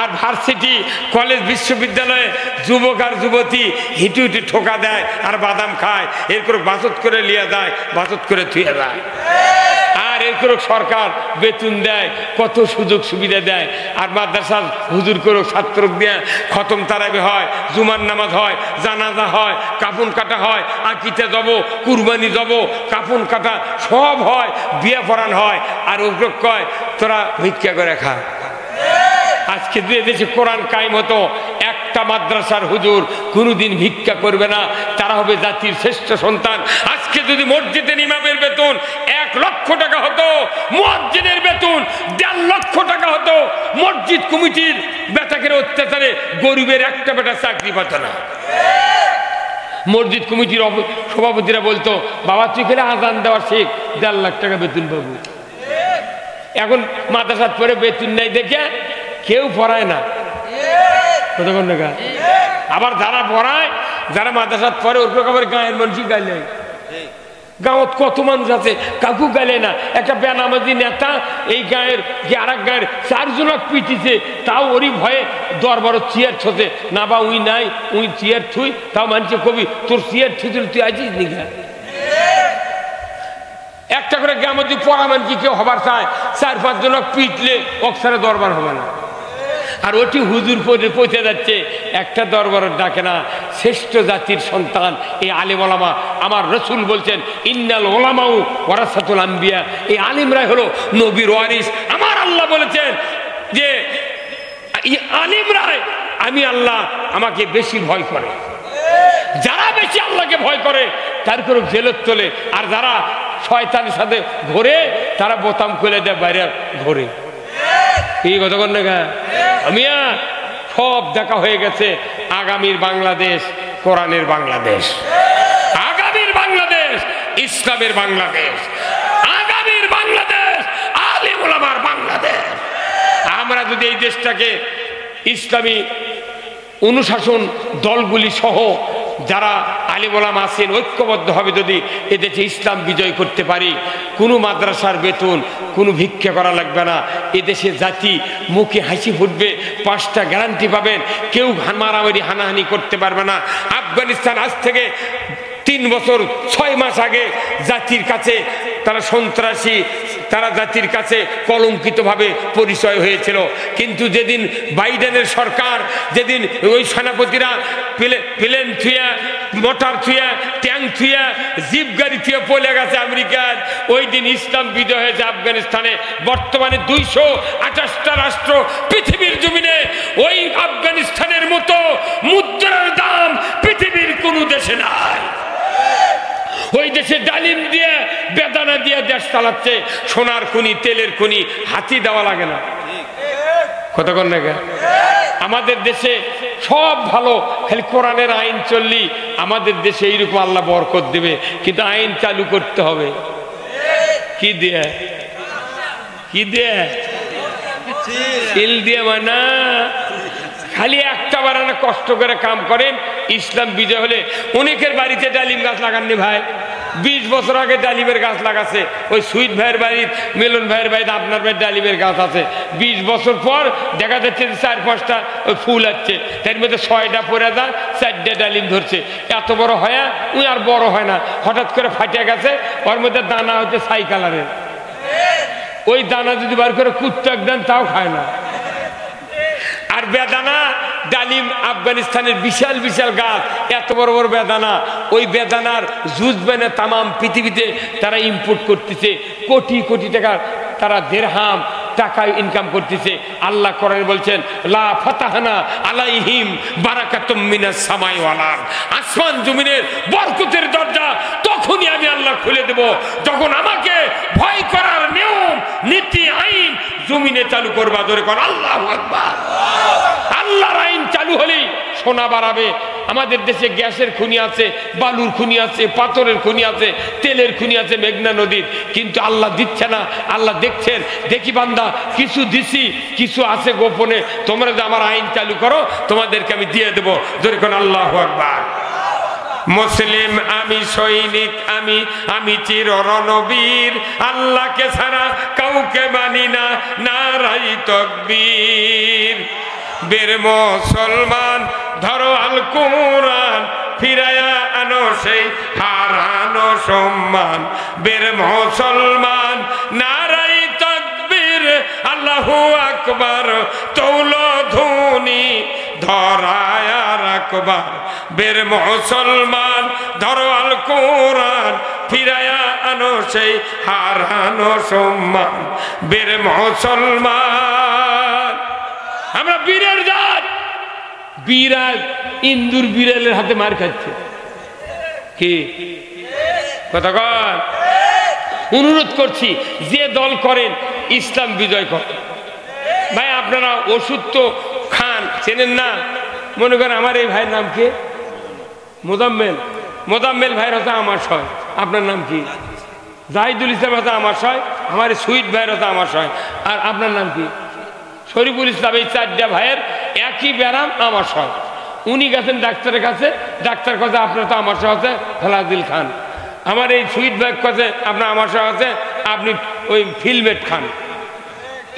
আর ভার্সিটি, কলেজ, বিশ্ববিদ্যালয়ে যুবক আর যুবতী হিটু হিটু ঠোকা দেয় আর বাদাম খায়, এরপর বাচত করে লিয়ে যায়, বাচত করে থুয়ে যায়। আর এরপর সরকার বেতন দেয়, কত সুযোগ সুবিধা দেয়। আর মাদ্রাসার হুজুর করে ছাত্র দিয়ে খতম তারাবি হয়, জুমার নামাজ হয়, জানাজা হয়, কাফন কাটা হয়, আকিতে যাব, কুরবানি যাব, কাফন কাটা সব হয়, বিয়ে পড়ান হয়। আর ওগুলো কয় তোরা ভিক্ষা করে খা। আজকে দুই দেশে কোরআন কায়েম হতো, একটা মাদ্রাসার হুজুর কোনোদিন ভিক্ষা করবে না, তারা হবে জাতির শ্রেষ্ঠ সন্তান। আজকে যদি মসজিদের ইমামের বেতন 1 লক্ষ টাকা হতো, মুয়াজ্জিনের বেতন 1.5 লক্ষ টাকা হতো, মসজিদ কমিটির বেটাকের অত্যাচারে গরিবের একটা বেটা চাকরি পাত না। মসজিদ কমিটির সভাপতিরা বলতো, বাবা তুই খেলে আজান দেওয়া শেখ, 1.5 লাখ টাকা বেতন পাবো। এখন মাদ্রাসার পরে বেতন নেই দেখে কেউ পড়ায় না। কতক্ষণ টাকা? আবার যারা পড়ায়, যারা মাদ্রাসার পরে ওর আবার গায়ের মানুষই গাইলে, গাঁৱত কত মানুষ আছে কাকু গাইলে না। একটা বেনামাজি নেতা এই গায়ের যে আর এক গায়ের 4 জনক পিটিছে, তাও ওরই ভয়ে দরবারত চেয়ার ছোতে না, বা উই নাই, উই চেয়ার থুই, তাও মানছে কবি তোর চেয়ার থুইছিল তুই আছিস নি গা। একটা করে গ্রামে পড়া মান কি কেউ হবার চায়, 4-5 জনক পিটলে অক্সারে দরবার হবে না। আর ওটি হুজুর পৌঁছে যাচ্ছে, একটা দরবারের ডাকে না, শ্রেষ্ঠ জাতির সন্তান এই আলেম ওলামা। আমার রসুল বলছেন ইন্নাল ওলামাউ ওয়ারাসাতুল আম্বিয়া, এই আলিমরাই হলো নবীর ওয়ারিস। আমার আল্লাহ বলেছেন যে এই আলিমরাই, আমি আল্লাহ আমাকে বেশি ভয় করে। যারা বেশি আল্লাহকে ভয় করে তার কোনো জেলত তোলে, আর যারা শয়তানের সাথে ঘোরে তারা বোতাম খুলে দেয়, বাইরে ঘোরে। এই কতক্ষণ না আমিয়া সব দেখা হয়ে গেছে। আগামীর বাংলাদেশ কোরআনের বাংলাদেশ, আগামীর বাংলাদেশ ইসলামের বাংলাদেশ, আগামীর বাংলাদেশ আলিম ওলামার বাংলাদেশ। আমরা যদি এই দেশটাকে ইসলামী অনুশাসন দলগুলি সহ যারা আলিম ওলামা আছেন ঐক্যবদ্ধভাবে যদি এদেশে ইসলাম বিজয় করতে পারি, কোনো মাদ্রাসার বেতন, কোনো ভিক্ষা করা লাগবে না। এদেশে জাতি মুখে হাসি ফুটবে, 5টা গ্যারান্টি পাবেন, কেউ মারামারি হানাহানি করতে পারবে না। আফগানিস্তান আজ থেকে 3 বছর 6 মাস আগে জাতির কাছে তারা সন্ত্রাসী, তারা জাতির কাছে কলঙ্কিতভাবে পরিচয় হয়েছিল। কিন্তু যেদিন বাইডেনের সরকার, যেদিন ওই সেনাপতিরা প্লেন থুয়া, মোটর থুয়া, ট্যাঙ্ক থুয়া, জিপ গাড়ি থুয়া পলে গেছে আমেরিকার, ওই দিন ইসলাম বিজয় হয়েছে আফগানিস্তানে। বর্তমানে 228টা রাষ্ট্র পৃথিবীর জমিনে ওই আফগানিস্তানের মতো মুদ্রার দাম পৃথিবীর কোনো দেশে নাই। ওই দেশে ডালিম দিয়ে বেদানা দিয়ে দেশ চালাচ্ছে, সোনার খনি, তেলের খনি, হাতি দেওয়া লাগে না। কতক্ষণ লাগে আমাদের দেশে সব ভালো, খালি কোরআনের আইন চললি আমাদের দেশে এইরকম আল্লাহ বরকত দেবে। কিন্তু আইন চালু করতে হবে কি দিয়ে, কি দিয়ে, সিল দিয়ে। মানে খালি একটা বারানা কষ্ট করে কাম করেন, ইসলাম বিজয় হলে। অনেকের বাড়িতে ডালিম গাছ লাগাননি ভাই, 20 বছর আগে ডালিমের গাছ লাগাচ্ছে। ওই সুইট ভাইয়ের বাড়ির, মিলন ভাইয়ের বাড়িতে, আপনার ভাইয়ের ডালিমের গাছ আছে। 20 বছর পর দেখা যাচ্ছে 4-5টা ওই ফুল আসছে, তার মধ্যে 6টা পরে যায়, 4টে ডালিম ধরছে। এত বড় হয় ওই আর বড় হয় না, হঠাৎ করে ফাটিয়ে গেছে। ওর মধ্যে দানা হচ্ছে ছাই কালারের। ওই দানা যদি বার করে কুত্তা দেন তাও খায় না। আর বেদানা ডালিম আফগানিস্তানের বিশাল বিশাল গাছ, এত বড় বড় বেদানা। ওই বেদানার জুস বেনে তামাম পৃথিবীতে তারা ইম্পোর্ট করতেছে, কোটি কোটি টাকা তারা দিরহাম টাকা ইনকাম করতেছে। আল্লাহ কোরআনে বলছেন লা ফাতাহনা আলাইহিম বারাকাতুম মিনাস সামাই ওয়াল আরদ, আসমান জমিনের বরকতের দরজা তখনই আমি আল্লাহ খুলে দেব যখন আমাকে ভয় করার নিয়ম নীতি আইন জমিনে চালু করবা। ধরে কোন আল্লাহু আকবার। আল্লাহর আইন চালু হলেই সোনা বাড়াবে। আমাদের দেশে গ্যাসের খনি আছে, বালুর খনি আছে, পাথরের খনি আছে, তেলের খনি আছে মেঘনা নদীর, কিন্তু আল্লাহ দিচ্ছে না। আল্লাহ দেখছেন, দেখি বান্দা কিছু দিছি, কিছু আছে গোপনে, তোমরা যে আমার আইন চালু করো তোমাদেরকে আমি দিয়ে দেবো। ধরে কোন আল্লাহু আকবার। মুসলিম আমি, সৈনিক আমি, আমি চির রণবীর, আল্লাহকে ছাড়া কাউকে মানি না, নারাই তাকবীর। বীর মুসলমান ধরো আল কুরআন, ফিরায়া আনো সেই হারানো সম্মান। বীর মুসলমান নারাই তাকবীর, আল্লাহু আকবার, তৌলো ধুনি ধরায় রাখবার। বীর মুসলমান ধরো আল কুরআন, ফিরায়া আনো সেই হারানো সম্মান। বীর মুসলমান, আমরা বীরের জাত। বিড়াল ইন্দুর বিড়ালের হাতে মার খাচ্ছে। কি কথা কন? অনুরোধ করছি যে দল করেন ইসলাম বিজয় করেন। ভাই আপনারা ওষুধ তো খান, চেনেন না? মনে করেন আমার এই ভাইয়ের নাম কি? মোজাম্মেল। মোজাম্মেল ভাইয়ের হচ্ছে আমার সয়। আপনার নাম কি? জাহিদুল ইসলাম হচ্ছে আমার সয়। আমার সুইট ভাইয়ের হচ্ছে আমার সয়। আর আপনার নাম কি? শরীফুল ইসলাম। এই 4টা ভাইয়ের একই ব্যারাম আমার সয়। উনি গেছেন ডাক্তারের কাছে, ডাক্তার কাছে আপনার তো আমার সহ আছে ফেলাদিল খান। আমার এই সুইট ভাই কাছে আপনার আমার সহ আছে আপনি ওই ফিলমেট খান।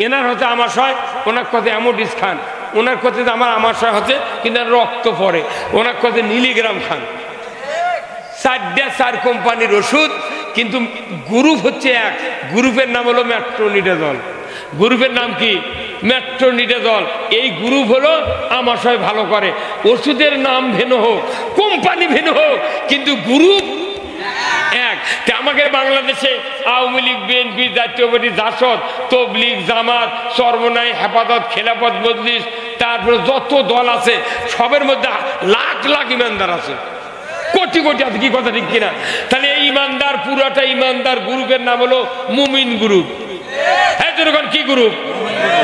এনার হচ্ছে আমার সয়, ওনার কাছে অ্যামোডিস খান। ওনার কাছে আমার সয় হচ্ছে কিন্তু রক্ত পড়ে, ওনার কাছে মিলিগ্রাম খান। 4 কোম্পানির ওষুধ, কিন্তু গ্রুপ হচ্ছে এক। গ্রুপের নাম হলো মেট্রোনিডাজল। গ্রুপের নাম কি? ম্যাট্রোনিডা দল, এই গ্রুপ হলো আমাশয় ভালো করে। ওষুধের নাম ভিন্ন হোক, কোম্পানি ভিন্ন হোক, কিন্তু গ্রুপ এক। আমাদের বাংলাদেশে আওয়ামী লীগ, বিএনপি, জাতীয় পার্টি, জাসদ, তবলিগ, জামাত, চরমনাই, হেফাজত, খেলাফত, মজলিস, তারপরে যত দল আছে সবের মধ্যে লাখ লাখ ইমানদার আছে, কোটি কোটি আছে। কি কথা ঠিক কিনা? তাহলে এই ইমানদার, পুরাটা ইমানদার গ্রুপের নাম হলো মুমিন গ্রুপ। হ্যাঁ যেরকম কি গ্রুপ?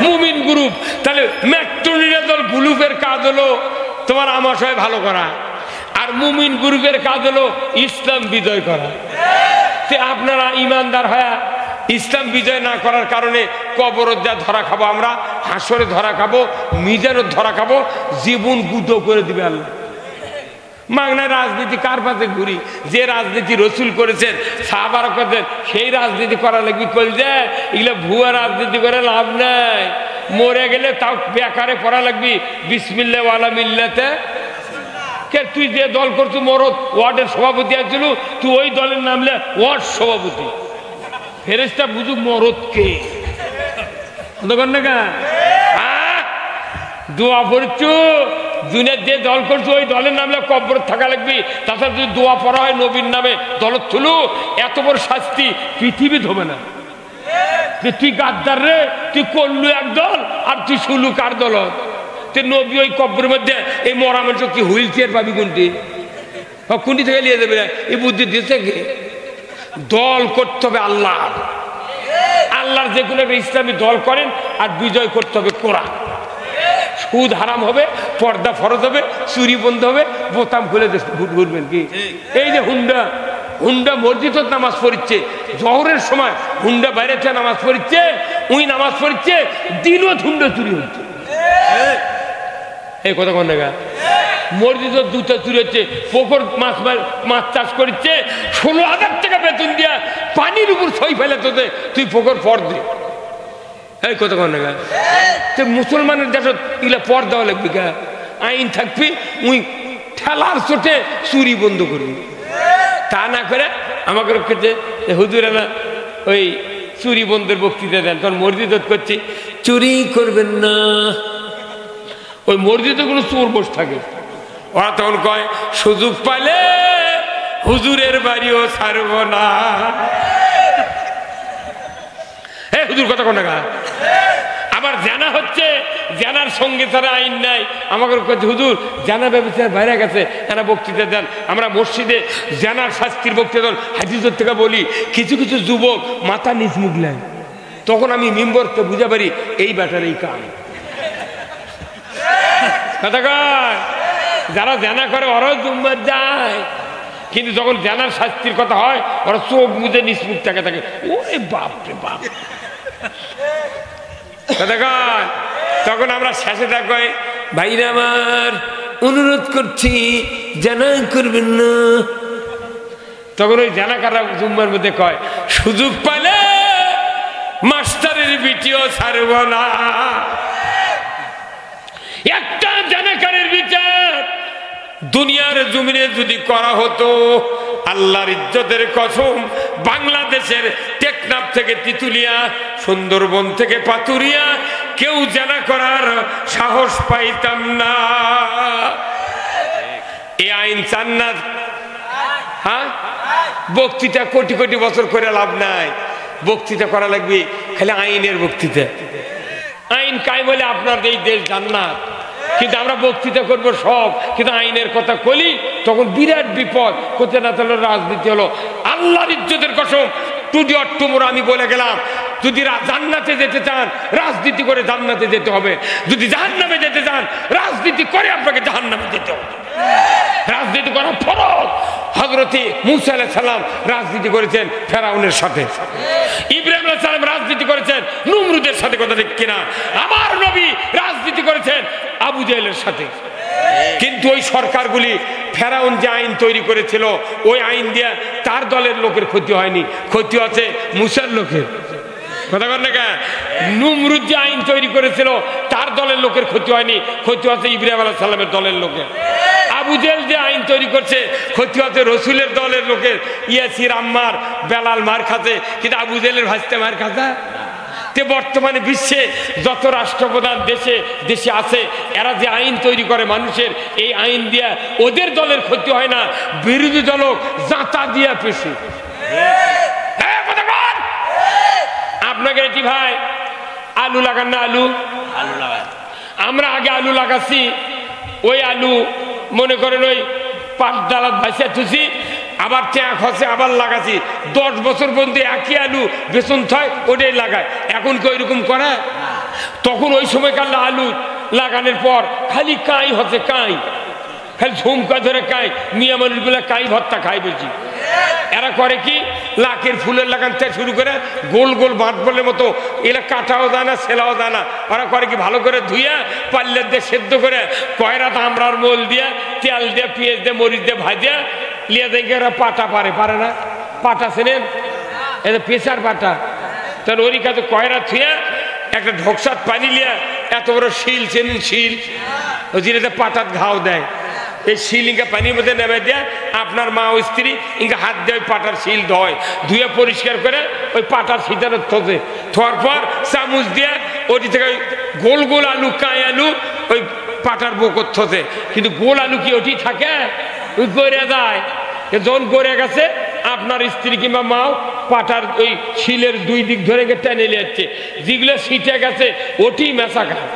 মুমিন গ্রুপ। তাহলে ম্যাট্রোনিডা দল গ্রুপের কাজ হলো তোমার আমাশয় ভালো করা, আর মুমিন গ্রুপের কাজ হলো ইসলাম বিজয় করা। আপনারা ইমানদার হয়ে ইসলাম বিজয় না করার কারণে কবরত যা ধরা খাবো আমরা, হাসরে ধরা খাবো, মিজানের ধরা খাবো, জীবন গুঁতো করে দিবে আল্লাহ। মাগনায় রাজনীতি কার পাশে ঘুরি? যে রাজনীতি রসুল করেছেন, সাহাবারা করেছেন, সেই রাজনীতি করা লাগবে। কল যে এগুলো ভুয়া রাজনীতি করে লাভ নাই, মরে গেলে তাও বেকারে পড়া লাগবি বিসমিল্লাহ ওয়ালা মিল্লাতে। কে তুই যে দল করছো, মরদ ওয়ার্ডের সভাপতি আসছিল, তুই ওই দলের নামলে ওয়ার্ড সভাপতি। ফেরেশতা বুঝুক মরদ কে, দোয়া পড়ছো, দুনিয়ার যে দল করছো ওই দলের নামলে কবর থাকা লাগবি। তাছাড়া যদি দোয়া পড়া হয় নবীর নামে দলত থুলু, এত বড় শাস্তি পৃথিবী ধোবে না। যে তুই গাদ্দার রে, তুই করলু এক দল আর তুই শুলু কার দলত? নবী ওই কবরের মধ্যে এই মরা মানুষ কি হুইল চেয়ার পাবি কোনটি? কোনটি থেকে নিয়ে যাবে না? এই বুদ্ধি দিয়েছে কে? দল করতে হবে আল্লাহ, আল্লাহর যে কোনো ইসলামী দল করেন, আর বিজয় করতে হবে কোরআন। সুদ হারাম হবে, পর্দা ফরজ হবে, চুরি বন্ধ হবে, বোতাম খুলে ঘুরবেন কি? এই যে হুন্ডা, হুন্ডা মসজিদ নামাজ পড়ছে, জহরের সময় হুন্ডা বাইরে নামাজ পড়ছে, উই নামাজ পড়ছে, দিনও হুন্ডা চুরি হচ্ছে। এই কথা কোন জায়গা? মসজিদ দুটো চুরি হচ্ছে, পুকুর মাছ চাষ করছে, 16,000 টাকা বেতন দিয়া পানির উপর ছই ফেলে তোতে, তুই পুকুর পর দে। এই কথা কোন জায়গা? মুসলমানের দেশত এগুলা পর দেওয়া লাগবে, কা আইন থাকবি, উই ঠেলার চোটে চুরি বন্ধ করবি। তা না করে আমাকে রক্ষেছে হুজুরে না ওই চুরি বন্ধের বক্তৃতা দেন, তখন মসজিদ করছি চুরি করবেন না। ওই মসজিদে কোনো চোর বসে থাকে, ওরা তখন কয় সুযোগ পাইলে হুজুরের বাড়িও ছাড়ব না। হ্যাঁ হুজুর কথা কোন জায়গা? আবার জানা হচ্ছে, জানার সঙ্গে ছাড়া আইন নাই। আমাকে হুজুর জানা ব্যবসার বাইরে গেছে, এরা বক্তৃতা দেন। আমরা মসজিদে জানার শাস্তির বক্তৃতা দেন, হাদিসের থেকে বলি, কিছু কিছু যুবক মাথা নিচ মুখ নেয়, তখন আমি মিম্বরকে বুঝা পারি এই ব্যাটার এই কাম। কথা কয়, যারা জানা করে ওরাও জুম্মার যায়, কিন্তু যখন জানার শাস্তির কথা হয় ওরা চোখ মুজে নিচ মুখ থাকে থাকে। ওরে বাপ রে বাপ। তখন আমরা শেষে থাকি, ভাইরা আমার অনুরোধ করছি জানা করবেন না। তখন ওই জানাকাররা জুম্মার মধ্যে কয় সুযোগ পাইলে মাস্টারের বিটিও ছাড়ব না। একটা জানাকারের বিচার দুনিয়ার জমিনে যদি করা হতো, আল্লাহর ইজ্জতের কসম, বাংলাদেশের টেকনাফ থেকে তিতুলিয়া, সুন্দরবন থেকে পাতুরিয়া কেউ জানা করার সাহস পাইতাম না। এই আইন চান না? হ্যাঁ, বক্তৃতা কোটি কোটি বছর করে লাভ নাই, বক্তৃতা করা লাগবে খালি আইনের বক্তৃতা। আইন কাই বলে আপনার এই দেশ জান্নাত, কিন্তু আমরা বক্তৃতা করবো সব, কিন্তু আইনের কথা বলি তখন বিরাট বিপদ। কোথায় না তাহলে রাজনীতি হলো। আল্লাহর ইজ্জতের কসম, টুডি অর টুমোরো আমি বলে গেলাম, যদি জান্নাতে যেতে চান রাজনীতি করে জান্নাতে যেতে হবে, যদি জাহান্নামে যেতে চান রাজনীতি করে আপনাকে জাহান্নামে যেতে হবে। রাজনীতি করা ফরজ। হযরতে মূসা আলাইহিস সালাম রাজনীতি করেছেন ফেরাউনের সাথে, ইব্রাহিম আলাইহিস সালাম রাজনীতি করেছেন নমরুদের সাথে, কথা ঠিক কিনা? আমার নবী রাজনীতি করেছেন আবু জেহেলের সাথে। কিন্তু ওই সরকারগুলি ফেরাউন যে আইন তৈরি করেছিল, ওই আইন দিয়ে তার দলের লোকের ক্ষতি হয়নি, ক্ষতি আছে মূসার লোকের। কথা বল না কেন? নমরুদ যে আইন তৈরি করেছিল তার দলের লোকের ক্ষতি হয়নি, ক্ষতি আছে ইব্রাহিম আলাইহিস সালামের দলের লোকের। আবু জেহেল যে আইন তৈরি করছে ক্ষতি হচ্ছে রসুলের দলের লোকের। ইয়াসির, আম্মার, বেলাল মার খাচ্ছে, কিন্তু আবু জেহেলের ভাইস্তে মার খাচ্ছে। তে বর্তমানে বিশ্বে যত রাষ্ট্রপ্রধান দেশে দেশে আছে, এরা যে আইন তৈরি করে মানুষের, এই আইন দিয়া ওদের দলের ক্ষতি হয় না, বিরোধী দল জাঁতা দিয়া পেশে। আপনাকে এটি ভাই আলু লাগান না? আলু আমরা আগে আলু লাগাচ্ছি, ওই আলু মনে করেন ওই পাট ডালাত ভাসে থুছি, আবার ট্যাঁক হচ্ছে আবার লাগাচ্ছি, 10 বছর পর্যন্ত একই আলু বেতন থয় ওটাই লাগায়। এখন কি ওইরকম করে? তখন ওই সময়কার আলু লাগানোর পর খালি কাই হচ্ছে, কাই খালি ঝুমকা ধরে কাই, মিয়া মানুষগুলা কাই ভর্তা খাই বেশি। এরা করে কি, লাখের ফুলের লাগান থেকে শুরু করে গোল গোল বাঁট বলের মতো, এরা কাটাও যায় না, সেলাও যায় না। ওরা করে কি, ভালো করে ধুইয়া পাল্লের দিয়ে সেদ্ধ করে কয়রা দামড়ার মোল দিয়া তেল দিয়ে পেঁয়াজ দিয়ে মরিচ দিয়ে ভাজা লিয়া দেখে ওরা পাটা পারে না? পাটা চেনেন? এটা পেশার পাটা। তাহলে ওরই কাছে কয়রা থুয়া একটা ঢোকসাত পানি লিয়া, এত বড় শিল চেনেন? শিল ওই জিনিসটা পাটাত ঘাও দেয়, এই শিল ইঙ্কা পানির মধ্যে নেমে দেয়, আপনার মা ও স্ত্রী ইঙ্কা হাত দিয়ে ওই পাটার শিল ধুয়ে পরিষ্কার করে ওই পাটার শীতের থোতে থোয়ার পর চামচ দিয়ে ওটি থেকে ওই গোল গোল আলু, কাঁই আলু ওই পাটার বকর থোতে। কিন্তু গোল আলু কি ওটি থাকে? ওই গড়ে যায়। যখন গড়ে গেছে, আপনার স্ত্রী কিংবা মাও পাটার ওই শিলের 2 দিক ধরে টেনে যাচ্ছে, যেগুলো ছিটে গেছে ওটি মেশা খায়।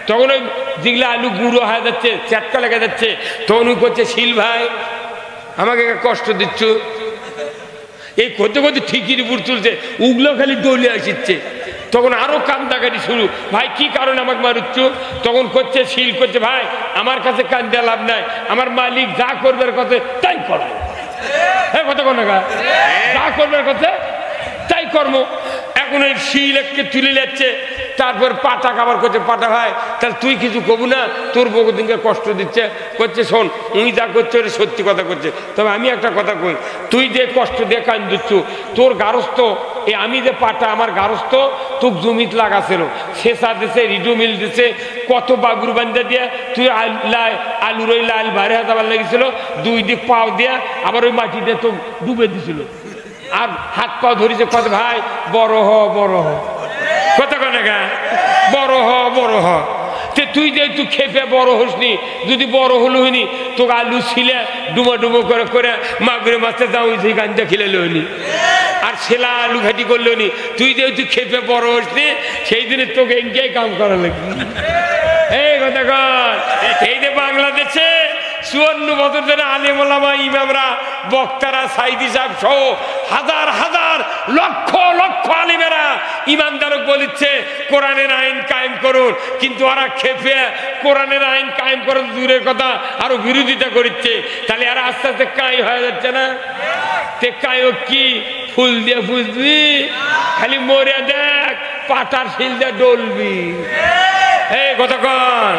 তখন ওই যেগুলো আলু গুঁড়ো হয়ে যাচ্ছে, চ্যাটকা লেগে যাচ্ছে, তখন ওই করছে, শিল ভাই আমাকে কষ্ট দিচ্ছ। এই করতে করতে ঠিকির উপর তুলছে, উগলো খালি ডলে আসছে। তখন আরো কান্দাকাটি শুরু, ভাই কি কারণে আমাকে মারুচ্ছ? তখন করছে, শিল করছে, ভাই আমার কাছে কান্দা লাভ নাই, আমার মালিক যা করবার কথা তাই করবো। হ্যাঁ কথা কোন যা করবার কথা তাই কর্ম। এখন ওই শিল এককে তুলে যাচ্ছে, তারপর পাটা কাবার করছে, পাটা ভাই তাহলে তুই কিছু কবু না, তোর বউ দিনকে কষ্ট দিচ্ছে। করছে, শোন উনি যা করছে ওটা সত্যি কথা করছে, তবে আমি একটা কথা কই, তুই যে কষ্ট দিয়ে কান দিচ্ছ, তোর গারস্থ এই আমি যে পাটা আমার গারস্থ তোর জমিত লাগাছিল, শেষা দিছে, রিডু মিল দিছে, কত বাগুর বান্ধা দিয়া তুই আলুর ওই লাল বাইরে হাতাবার লেগেছিল, 2 দিক পাও দিয়া আবার ওই মাটিতে তো ডুবে দিছিল, আর হাত পা ধরেছে, কত ভাই বড় হ বড় হ, কথা কনে গা বড় হ। তুই যে তুই খেপে বড় হসনি, যদি বড় হলো হইনি তোকে আলু ছিলে ডুবো করে করে মাগুরে মাছটা যাও সেই গাঞ্জা খিলে লইনি, আর ছেলা আলু ঘাটি করলো নি। তুই যে তুই খেপে বড় হসনি, সেই দিনে তোকে এনকেই কাম করা লাগবে। এই কথা কর, এই যে বাংলাদেশে 54 বছর ধরে আলেম ওলামা ইমামরা বক্তারা সাইদি সাহেব সহ হাজার হাজার লক্ষ লক্ষ আলেমেরা ইমানদারক বলিচ্ছে কোরআনের আইন কায়েম করুন, কিন্তু ওরা খেপে কোরআনের আইন কায়েম করার দূরের কথা আরো বিরোধিতা করছে। তাহলে এরা আস্তে আস্তে কাই হয়ে যাচ্ছে না? তে কায়ও কি ফুল দিয়ে ফুসবি, খালি মরে দেখ পাটার শিল দিয়ে ডলবি। এই কতক্ষণ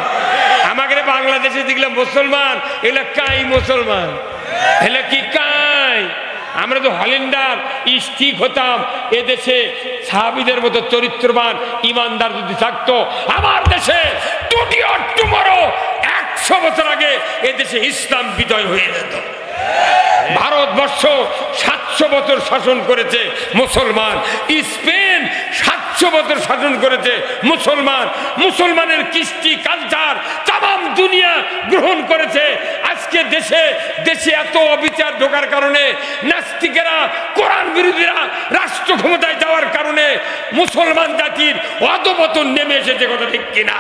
আমাকে বাংলাদেশে দেখলাম মুসলমান, এগুলা কাই মুসলমান, এগুলা কি কাই? আমরা তো হলিন্ডার স্টিক হতাম, এদেশে সাহাবীদের মতো চরিত্রবান ইমানদার যদি থাকতো, আমার দেশে টুমরো 100 বছর আগে এদেশে ইসলাম বিজয় হয়ে যেত। ভারতবর্ষ 700 বছর শাসন করেছে মুসলমান, স্পেন 700 বছর শাসন করেছে মুসলমান, মুসলমানের কৃষ্টি কালচার তাম দুনিয়া গ্রহণ করেছে। আজকে দেশে দেশে এত অবিচার ঢোকার কারণে, নাস্তিকেরা কোরআন বিরোধীরা রাষ্ট্র ক্ষমতায় যাওয়ার কারণে মুসলমান জাতির অধঃপতন নেমে এসেছে, কথা ঠিক কিনা?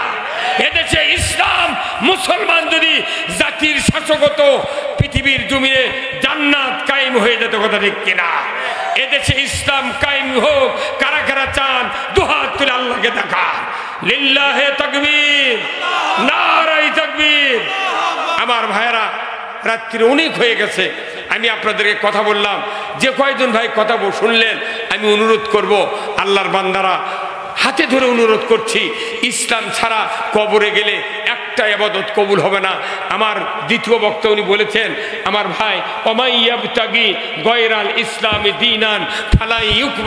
এদেশে ইসলাম মুসলমান যদি জাতির শাসক হতো, পৃথিবীর জমিনে জান্নাত কায়েম হয়ে যেত, কথা ঠিক কিনা? এদেশে ইসলাম কায়েম হোক, কারা কারা চান দুহাত তুলে আল্লাহকে দেখা, লিল্লাহে তাকবীর, নারায়ে তাকবীর। আমার ভাইরা, রাত্রি অনেক হয়ে গেছে, আমি আপনাদেরকে কথা বললাম, যে কয়জন ভাই কথা শুনলেন আমি অনুরোধ করব, আল্লাহর বান্দারা হাতে ধরে অনুরোধ করছি, ইসলাম ছাড়া কবরে গেলে একটা ইবাদত কবুল হবে না। আমার দ্বিতীয় বক্তা উনি বলেছেন, আমার ভাই, ওমাইয়াবতাগি গায়রাল ইসলামি দীনান ফালা ইউকবাল।